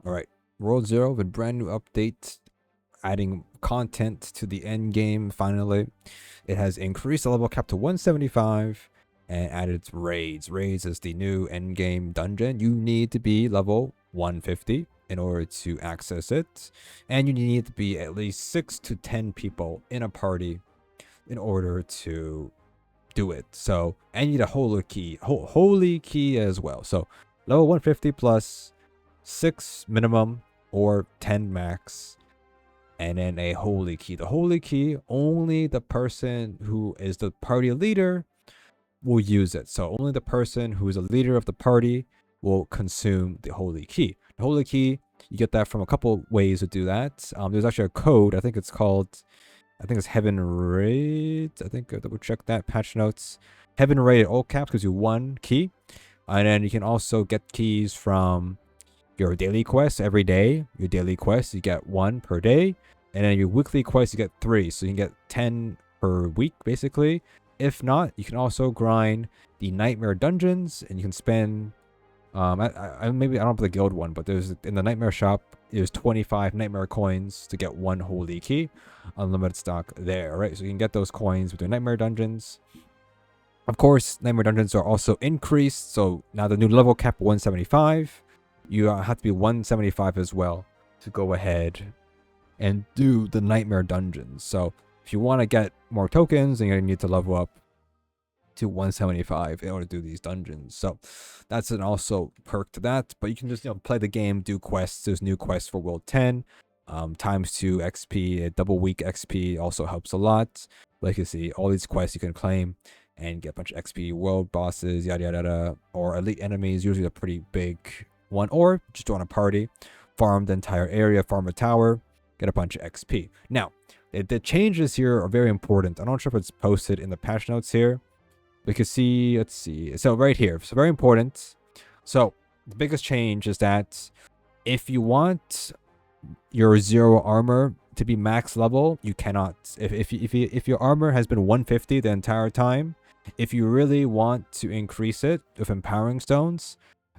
All right, World 0 with brand new update, adding content to the end game. Finally, it has increased the level cap to 175 and added raids. Raids is the new end game dungeon. You need to be level 150 in order to access it, and you need to be at least 6 to 10 people in a party in order to do it. So, and you need a holy key as well. So level 150 plus 6 minimum or 10 max, and then a holy key. The holy key, only the person who is the party leader will use it. So only the person who is a leader of the party will consume the holy key. The holy key, you get that from a couple ways to do that. There's actually a code. I think it's Heaven Raid. I think I double check that. Patch notes. Heaven Raid, all caps, gives you 1 key. And then you can also get keys from your daily quests every day. Your daily quests, you get 1 per day. And then your weekly quests, you get 3. So you can get 10 per week, basically. If not, you can also grind the nightmare dungeons, and you can spend maybe I don't have the guild one, but there's in the nightmare shop, there's 25 nightmare coins to get 1 holy key. Unlimited stock there, right? So you can get those coins with your nightmare dungeons. Of course, nightmare dungeons are also increased. So now the new level cap 175. You have to be 175 as well to go ahead and do the nightmare dungeons. So if you want to get more tokens, then you need to level up to 175 in order to do these dungeons. So that's an also perk to that. But you can just play the game, do quests. There's new quests for World 10. Times 2 XP, double week XP also helps a lot. Like you see, all these quests you can claim and get a bunch of XP, world bosses, yada yada yada, or elite enemies, usually a pretty big one, or just join a party, farm the entire area, farm a tower, get a bunch of XP. Now, the changes here are very important. I'm not sure if it's posted in the patch notes here. We can see, let's see. So right here, so very important. So the biggest change is that if you want your 0 armor to be max level, you cannot. If your armor has been 150 the entire time, if you really want to increase it with empowering stones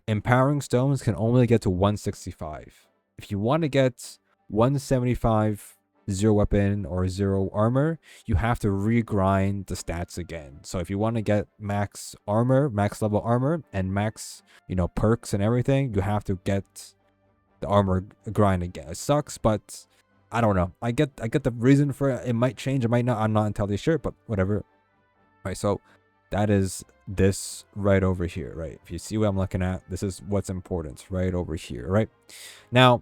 can only get to 165. If you want to get 175 0 weapon or 0 armor, you have to regrind the stats again. So if you want to get max armor, max level armor, and max perks and everything, you have to get the armor grind again. It sucks, but I don't know. I get the reason for it. It might change, it might not. I'm not entirely sure, but whatever. Right, so that is this right over here, right? If you see what I'm looking at, this is what's important right over here, right? Now,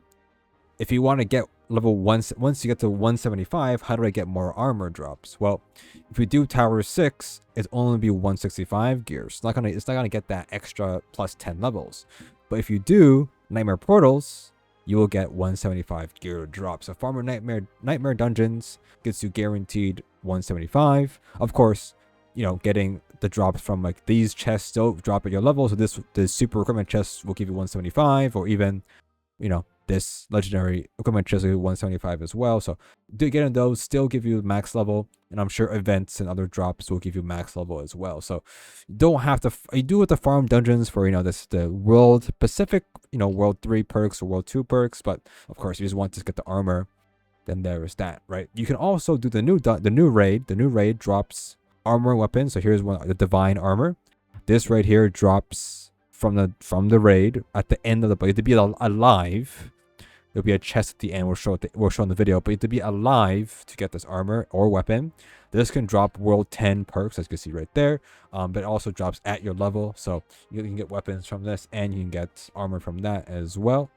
if you want to get level 1, once you get to 175, how do I get more armor drops? Well, if we do tower 6, it's only be 165 gears. It's not gonna get that extra plus 10 levels. But if you do nightmare portals, you will get 175 gear drops. So farmer nightmare dungeons gets you guaranteed 175. Of course, getting the drops from like these chests don't drop at your level. So this super equipment chest will give you 175, or even this legendary equipment chest will give you 175 as well. So getting those still give you max level, and I'm sure events and other drops will give you max level as well. So you don't have to. You do with the farm dungeons for the world specific world 3 perks or world 2 perks. But of course, if you just want to get the armor, then there is that, right? You can also do the new raid. The new raid drops armor weapons. So here's one, the divine armor. This right here drops from the raid at the end of the, but you have to be alive. There'll be a chest at the end. We'll show in the video, but you have to be alive to get this armor or weapon. This can drop world 10 perks, as you can see right there. But it also drops at your level, so you can get weapons from this, and you can get armor from that as well.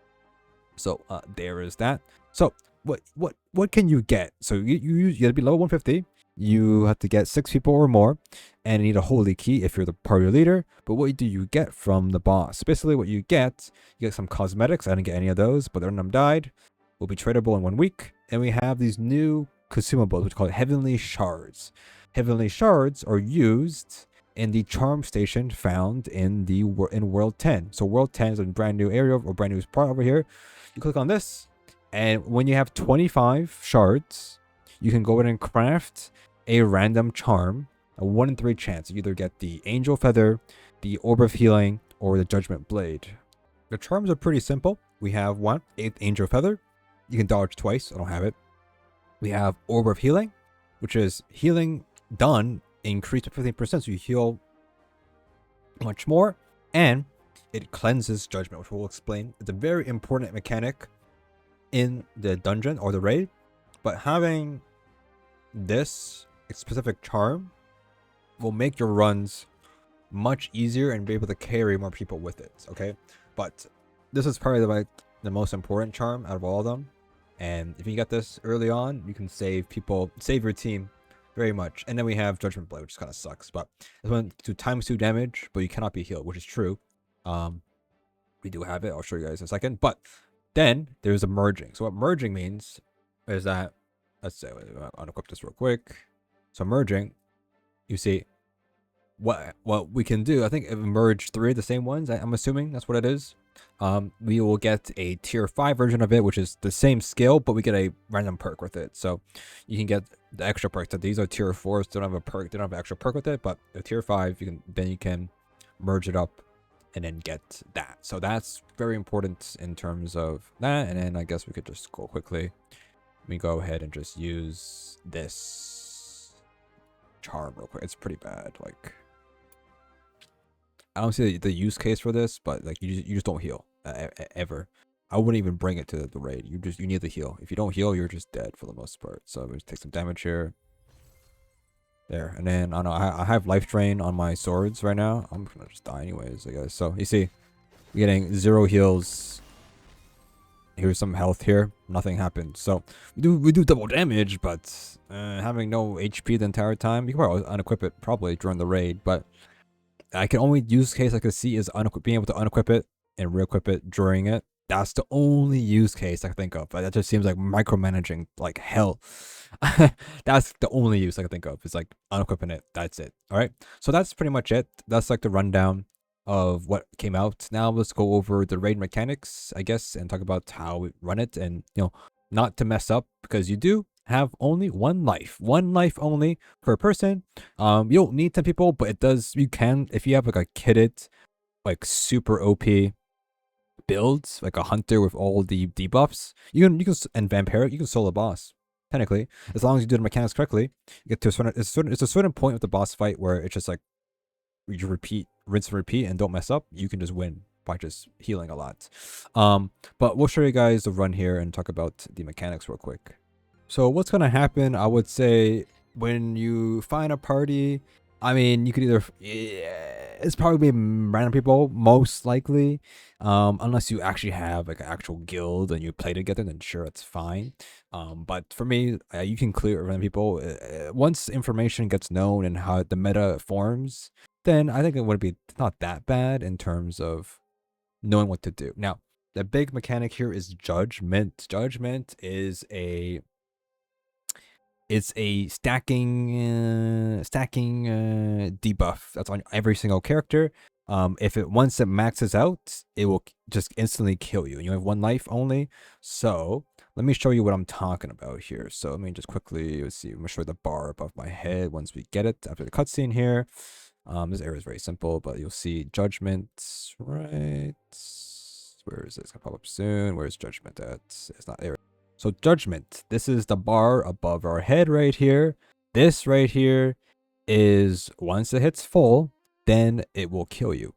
So there is that. So what can you get? So you have to be level 150. You have to get 6 people or more, and you need a holy key if you're the party leader. But what do you get from the boss? Basically, what you get some cosmetics. I didn't get any of those, but none of them died. Will be tradable in 1 week. And we have these new consumables, which are called Heavenly Shards. Heavenly Shards are used in the charm station found in World 10. So World 10 is a brand new area or brand new part over here. You click on this, and when you have 25 shards, you can go in and craft a random charm, a 1 in 3 chance. You either get the Angel Feather, the Orb of Healing, or the Judgement Blade. The charms are pretty simple. We have 8th Angel Feather. You can dodge twice. I don't have it. We have Orb of Healing, which is healing done increased to 15%, so you heal much more. And it cleanses Judgment, which we'll explain. It's a very important mechanic in the dungeon or the raid. But having this specific charm will make your runs much easier and be able to carry more people with it. Okay, but this is probably the most important charm out of all of them. And if you get this early on, you can save your team very much. And then we have Judgment Blade, which kind of sucks, but this one to ×2 damage, but you cannot be healed, which is true. We do have it. I'll show you guys in a second. But then there's a merging. So what merging means is that, let's say, I'll unequip this real quick. So merging, you see, what we can do, I think if we merge 3 of the same ones, I'm assuming that's what it is. We will get a tier 5 version of it, which is the same skill, but we get a random perk with it. So you can get the extra perks. So these are tier 4s, they don't have a perk, they don't have an extra perk with it, but the tier 5, you can merge it up and then get that. So that's very important in terms of that. And then I guess we could just go quickly. We go ahead and just use this charm real quick. It's pretty bad. Like, I don't see the use case for this, but like you just don't heal ever. I wouldn't even bring it to the raid. You need to heal. If you don't heal, you're just dead for the most part. So we just take some damage here. There, and then I don't know. I have life drain on my swords right now. I'm gonna just die anyways, I guess. So you see, we're getting 0 heals. Here's some health here. Nothing happened. So we do double damage, but having no HP the entire time, you can probably unequip it probably during the raid, but I can only use case I could see is being able to unequip it and re-equip it during it. That's the only use case I can think of. That just seems like micromanaging like hell. That's the only use I can think of. It's like unequipping it. That's it. All right. So that's pretty much it. That's like the rundown of what came out. Now let's go over the raid mechanics, I guess, and talk about how we run it, and not to mess up, because you do have only one life only per person. You don't need 10 people, but you can if you have like a kitted, like super OP builds, like a hunter with all the debuffs. You can and vampire, you can solo boss technically, as long as you do the mechanics correctly. You get to it's a certain point of the boss fight where it's just like you rinse and repeat, and don't mess up. You can just win by just healing a lot. But we'll show you guys the run here and talk about the mechanics real quick. So what's gonna happen, I would say, when you find a party, I mean, you could either, it's probably random people, most likely, unless you actually have like an actual guild and you play together, then sure, it's fine. But for me, you can clear random people. Once information gets known and how the meta forms, then I think it would be not that bad in terms of knowing what to do. Now, the big mechanic here is Judgment. Judgment is it's a stacking debuff that's on every single character. Once it maxes out, it will just instantly kill you, and you have 1 life only. So let me show you what I'm talking about here. So let me just quickly, let's see, I'm gonna show you the bar above my head once we get it after the cutscene here. This area is very simple, but you'll see Judgment, right? Where is it? It's gonna pop up soon. Where's Judgment at? It's not there. So Judgment, this is the bar above our head right here. This right here is, once it hits full, then it will kill you.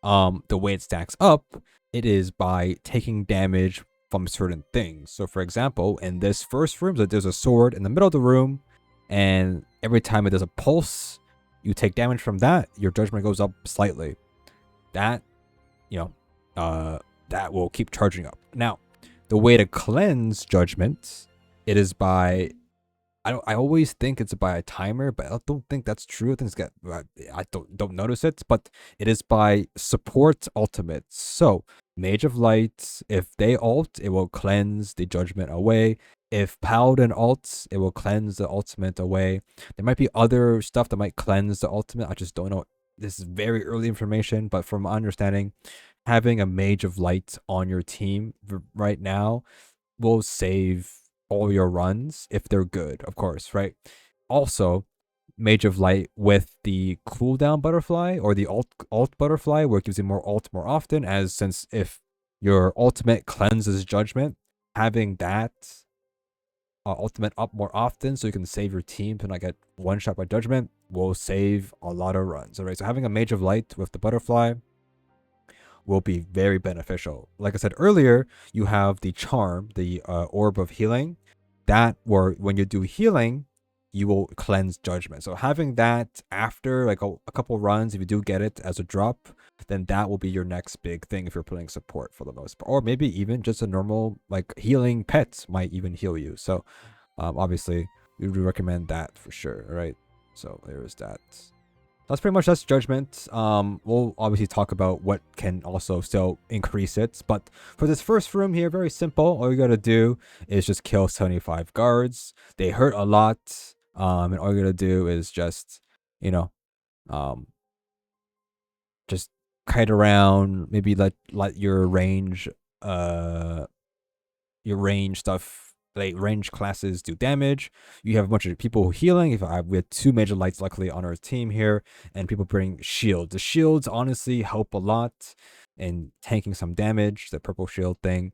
The way it stacks up, it is by taking damage from certain things. So for example, in this first room, there's a sword in the middle of the room, and every time it does a pulse, you take damage from that, your Judgment goes up slightly. That, that will keep charging up. Now, the way to cleanse Judgment, it is by, I always think it's by a timer, but I don't think that's true. I think I don't notice it, but it is by support ultimates. So Mage of Light, if they ult, it will cleanse the Judgment away. If Paladin ults, it will cleanse the ultimate away. There might be other stuff that might cleanse the ultimate. I just don't know. This is very early information, but from my understanding, having a Mage of Light on your team right now will save all your runs if they're good, of course, right? Also, Mage of Light with the cooldown butterfly or the alt butterfly, where it gives you more ult more often, since if Your ultimate cleanses Judgment. Having that ultimate up more often so you can save your team to not get one shot by Judgment will save a lot of runs. All right, so having a Mage of Light with the Butterfly will be very beneficial. Like I said earlier, you have the charm, the Orb of Healing, that where when you do healing, you will cleanse Judgment. So having that after like a couple runs, if you do get it as a drop, then that will be your next big thing if you're playing support for the most part. Or maybe even just a normal like healing pet might even heal you. So obviously we would recommend that for sure, right? So there is that. That's Judgment. We'll obviously talk about what can also still increase it. But for this first room here, very simple. All you gotta do is just kill 75 guards. They hurt a lot. And all you gotta do is just, you know, just kite around. Maybe let your range stuff, like range classes, do damage. You have a bunch of people healing. We had 2 major lights luckily on our team here, and people bring shields. The shields honestly help a lot in tanking some damage. The purple shield thing,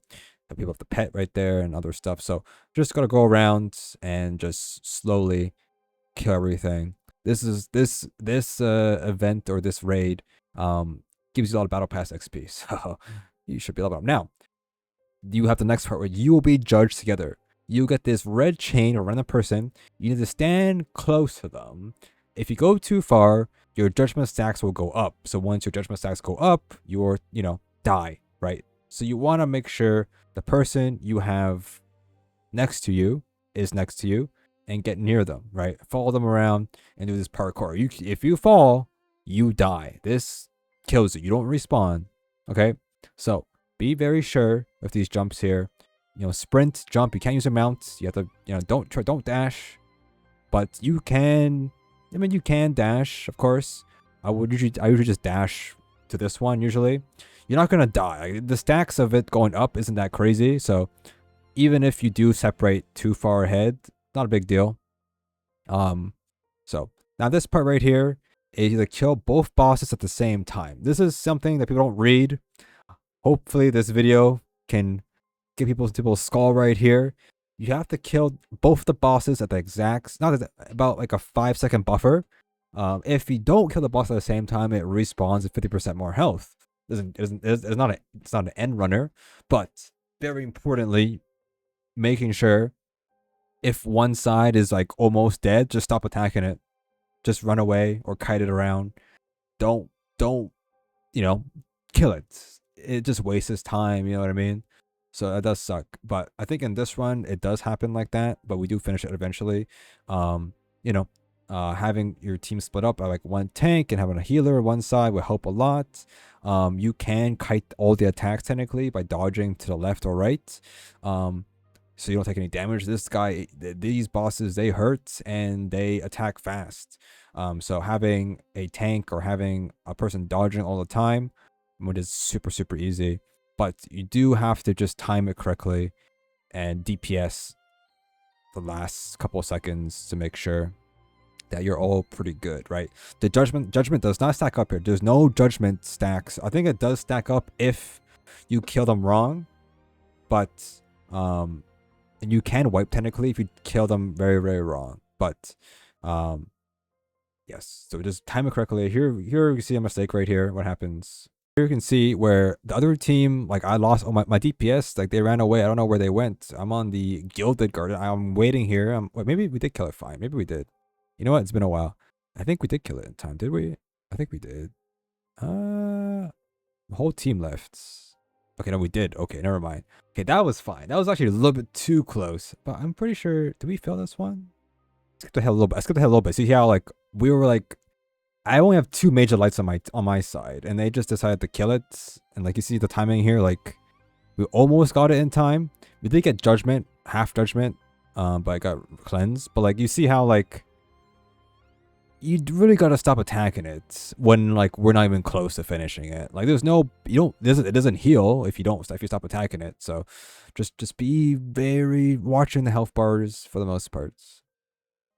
and people have the pet right there and other stuff. So just gotta go around and just slowly kill everything. This event or this raid gives you a lot of battle pass XP, so you should be able to. Now you have the next part where you will be judged together. You get this red chain around the person. You need to stand close to them. If you go too far, your judgment stacks will go up. So once your judgment stacks go up, you're, die, right? So you want to make sure the person you have next to you is next to you and get near them, right? Follow them around and do this parkour. If you fall, you die. This kills you. You don't respawn, okay? So be very sure with these jumps here. Sprint, jump. You can't use a mount. You have to, don't dash. But you can. You can dash, of course. I usually just dash to this one. Usually, you're not gonna die. The stacks of it going up isn't that crazy. So even if you do separate too far ahead, not a big deal. So now this part right here is you kill both bosses at the same time. This is something that people don't read. Hopefully this video can get people's skull right here. You have to kill both the bosses at the exact, about like a 5-second buffer. If you don't kill the boss at the same time, it respawns at 50% more health. It's not an end runner, but very importantly, making sure if one side is like almost dead, just stop attacking it. Just run away or kite it around. Don't kill it. It just wastes time, you know what I mean? So that does suck. But I think in this run it does happen like that, but we do finish it eventually. Having your team split up by like one tank and having a healer on one side will help a lot. You can kite all the attacks technically by dodging to the left or right. So you don't take any damage. These bosses, they hurt and they attack fast. So having a tank or having a person dodging all the time, which is super, super easy. But you do have to just time it correctly and DPS the last couple of seconds to make sure that you're all pretty good, right? The judgment does not stack up here. There's no judgment stacks. I think it does stack up if you kill them wrong, but you can wipe technically if you kill them very, very wrong. But yes, so just time it correctly. Here you see a mistake right here. What happens? Here you can see where the other team, like I lost my DPS, like they ran away. I don't know where they went. I'm on the Gilded Guard. I'm waiting here. Maybe we did kill it fine. Maybe we did. You know what? It's been a while. I think we did kill it in time. Did we? I think we did. The whole team left. Okay, no, we did. Okay, never mind. Okay, that was fine. That was actually a little bit too close. But I'm pretty sure. Did we fail this one? Skip ahead a little bit. I skipped ahead a little bit. See how like we were like, I only have 2 major lights on my side, and they just decided to kill it. And like you see the timing here, like we almost got it in time. We did get judgment, half judgment, but I got cleansed. But like you see how like you really gotta stop attacking it when like we're not even close to finishing it. Like there's no, it doesn't heal if you stop attacking it. So just be very watching the health bars for the most parts.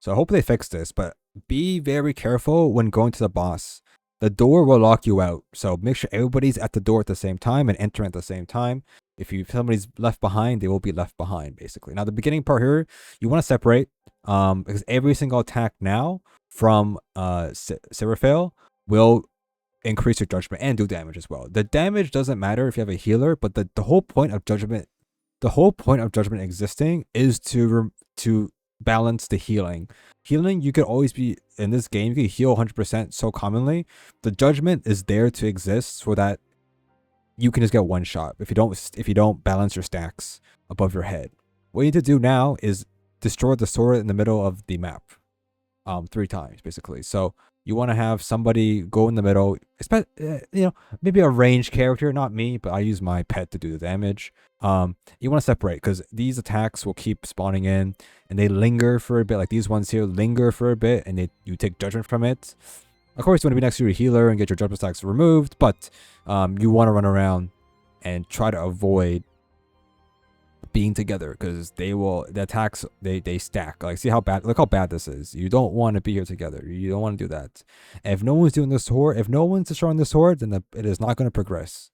So I hope they fix this, but be very careful when going to the boss. the door will lock you out. So make sure everybody's at the door at the same time and entering at the same time. If somebody's left behind, they will be left behind, basically. Now, the beginning part here, you want to separate, because every single attack now from Seraphil will increase your judgment and do damage as well. The damage doesn't matter if you have a healer, but the whole point of judgment, existing is to balance the healing. Healing, you could always be in this game. You can heal 100% so commonly. The judgment is there to exist so that you can just get one shot if you don't balance your stacks above your head. What you need to do now is destroy the sword in the middle of the map, 3 times basically. So you want to have somebody go in the middle, maybe a ranged character, not me, but I use my pet to do the damage. You want to separate because these attacks will keep spawning in and they linger for a bit. Like these ones here linger for a bit, and you take judgment from it. Of course, you want to be next to your healer and get your judgment stacks removed, but you want to run around and try to avoid being together because the attacks they stack. Like, look how bad this is. You don't want to be here together. You don't want to do that. And if no one's doing the sword, if no one's destroying the sword, then it is not going to progress.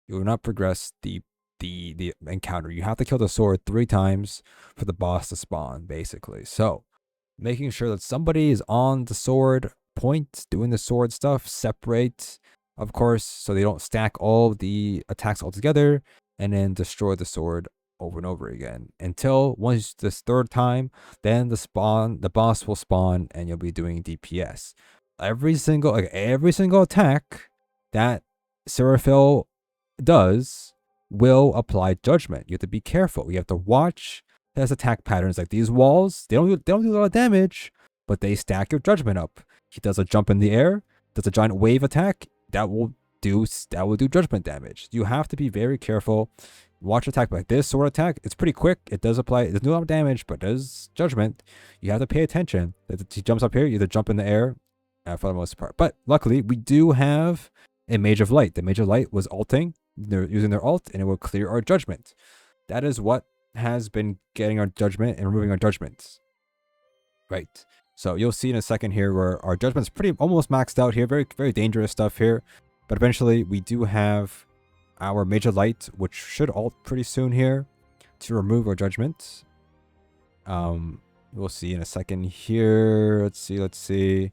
You will not progress the encounter. You have to kill the sword 3 times for the boss to spawn, basically. So making sure that somebody is on the sword point doing the sword stuff, separate, of course, so they don't stack all the attacks all together and then destroy the sword over and over again until once this 3rd time, then the boss will spawn and you'll be doing DPS. Every single attack that Seraphil does will apply judgment. You have to be careful. You have to watch his attack patterns. Like these walls, they don't do a lot of damage, but they stack your judgment up. He does a jump in the air, does a giant wave attack, that will do judgment damage. You have to be very careful. Watch attack like this sword attack. It's pretty quick. It doesn't do a lot of damage, but does judgment. You have to pay attention. He jumps up here, you either jump in the air for the most part. But luckily, we do have a Mage of Light. The Mage of Light was ulting. They're using their ult, and it will clear our judgment. That is what has been getting our judgment and removing our judgments. Right. So you'll see in a second here where our judgment's almost maxed out here. Very, very dangerous stuff here. But eventually, we do have our Mage of Light, which should ult pretty soon here to remove our judgment. We'll see in a second here. Let's see.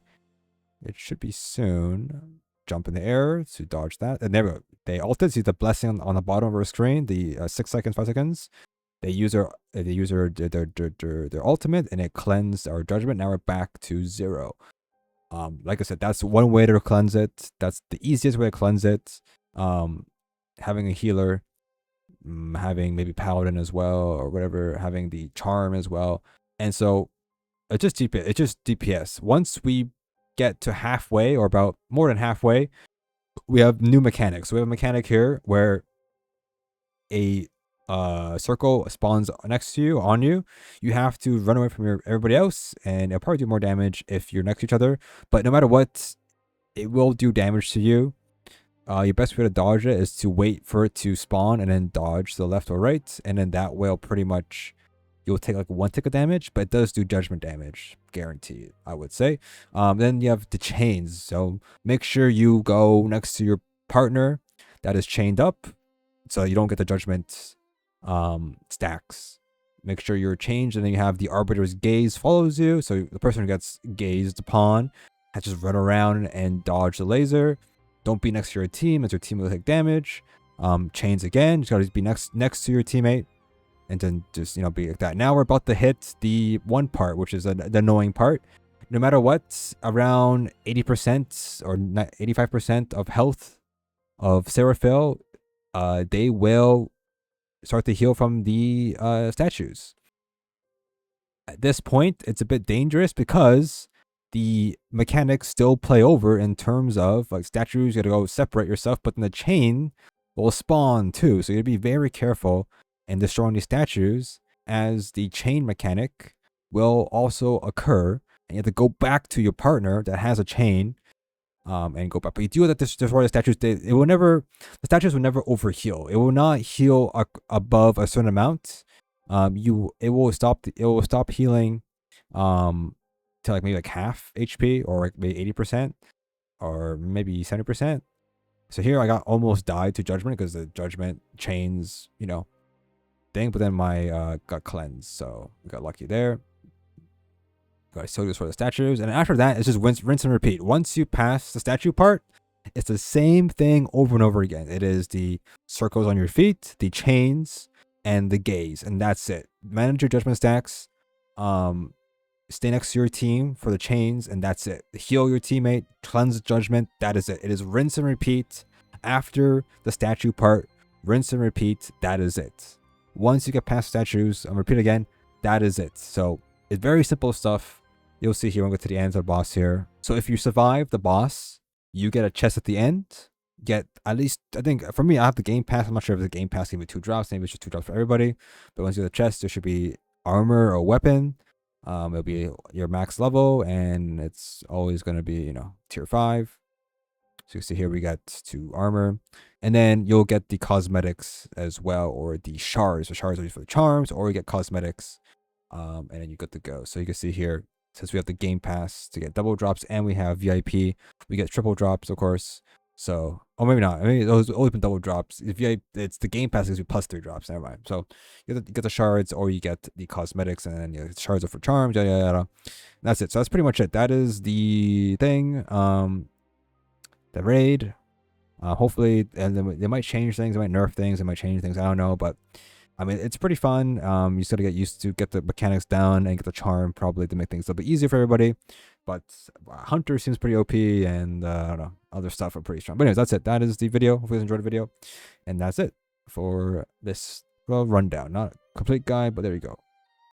It should be soon. Jump in the air to dodge that. And there we go. They ulted. See the blessing on the bottom of our screen. The 6 seconds, 5 seconds. They use their ultimate, and it cleansed our judgment. Now we're back to 0. Like I said, that's one way to cleanse it. That's the easiest way to cleanse it. Having a healer, having maybe paladin as well, or whatever, having the charm as well. And so it's just DPS. Once we get to halfway, or about more than halfway, we have new mechanics. So we have a mechanic here where a circle spawns next to you, on you. You have to run away from everybody else, and it'll probably do more damage if you're next to each other. But no matter what, it will do damage to you. Your best way to dodge it is to wait for it to spawn and then dodge to the left or right, and then that will pretty much, you'll take like 1 tick of damage, but it does do judgment damage, guaranteed, I would say. Then you have the chains, so make sure you go next to your partner that is chained up so you don't get the judgment stacks. Make sure you're changed, and then you have the Arbiter's Gaze follows you, so the person who gets gazed upon has to just run around and dodge the laser. Don't be next to your team, as your team will take damage. Chains again, just gotta be next to your teammate, and then just be like that. Now we're about to hit the one part, which is the annoying part. No matter what, around 80% or 85% of health of Seraphil, they will start to heal from the statues. At this point, it's a bit dangerous because the mechanics still play over in terms of like statues. You gotta go separate yourself, but then the chain will spawn too. So you gotta be very careful in destroying these statues, as the chain mechanic will also occur, and you have to go back to your partner that has a chain, and go back. But you do that to destroy the statues. The statues will never overheal. It will not heal above a certain amount. It will stop healing to like maybe like half HP or like maybe 80%. or maybe 70%. So here I got almost died to Judgement because the Judgement chains, you know, thing, but then my got cleansed, so we got lucky there. Got Sodas for the statues, and after that it's just rinse and repeat. Once you pass the statue part, it's the same thing over and over again. It is the circles on your feet, the chains, and the gaze, and that's it. Manage your Judgement stacks. Stay next to your team for the chains, and that's it. Heal your teammate, cleanse Judgement, that is it. It is rinse and repeat. After the statue part, rinse and repeat, that is it. Once you get past statues, and repeat again, that is it. So it's very simple stuff. You'll see here when we go to the end of the boss here. So if you survive the boss, you get a chest at the end. Get at least, I think for me, I have the game pass. I'm not sure if the game pass can be 2 drops. Maybe it's just 2 drops for everybody. But once you get the chest, there should be armor or weapon. It'll be your max level, and it's always going to be, you know, tier 5. So you see here we got 2 armor, and then you'll get the cosmetics as well, or the shards. The shards are used for the charms, or you get cosmetics, and then you good to go. So you can see here, since we have the game pass to get double drops, and we have VIP, we get triple drops, of course. So, or maybe not. I mean, those always been double drops. If you, it's the game pass gives you plus 3 drops. Never mind. So you get the shards, or you get the cosmetics, and then the shards are for charms. Yada yada yada. That's it. So that's pretty much it. That is the thing. The raid. Hopefully, and then they might change things. They might nerf things. They might change things. I don't know, but I mean, it's pretty fun. You just gotta get used to get the mechanics down and get the charm probably to make things a little bit easier for everybody. But Hunter seems pretty OP, and I don't know, other stuff are pretty strong. But anyways, that's it. That is the video. Hopefully you enjoyed the video, and that's it for this rundown. Not a complete guide, but there you go.